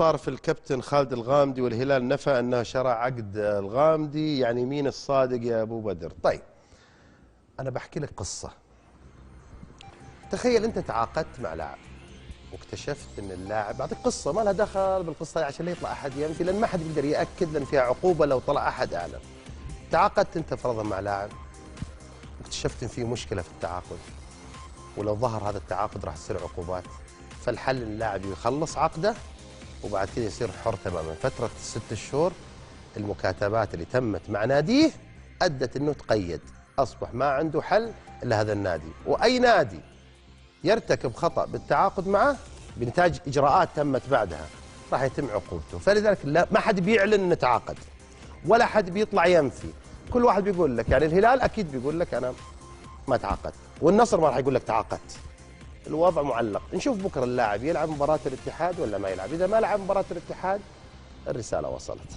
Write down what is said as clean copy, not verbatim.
صار في الكابتن خالد الغامدي والهلال نفى أنه شرى عقد الغامدي، يعني مين الصادق يا أبو بدر؟ طيب أنا بحكي لك قصة. تخيل أنت تعاقدت مع لاعب واكتشفت أن اللاعب، بعطيك قصة ما لها دخل بالقصة عشان لا يطلع أحد ينفي، لأن ما حد يقدر يأكد، لأن فيها عقوبة لو طلع أحد أعلم. تعاقدت أنت فرضا مع لاعب واكتشفت أن في مشكلة في التعاقد، ولو ظهر هذا التعاقد راح تصير عقوبات. فالحل اللاعب يخلص عقده وبعد كده يصير حر تماما. فترة 6 شهور المكاتبات اللي تمت مع ناديه أدت أنه تقيد، أصبح ما عنده حل إلا هذا النادي. وأي نادي يرتكب خطأ بالتعاقد معه بنتاج إجراءات تمت بعدها راح يتم عقوبته. فلذلك لا، ما حد بيعلن أنه تعاقد ولا حد بيطلع ينفي. كل واحد بيقول لك، يعني الهلال أكيد بيقول لك أنا ما تعاقدت، والنصر ما راح يقول لك تعاقدت. الوضع معلق. نشوف بكره اللاعب يلعب مباراة الاتحاد ولا ما يلعب. إذا ما لعب مباراة الاتحاد الرسالة وصلت.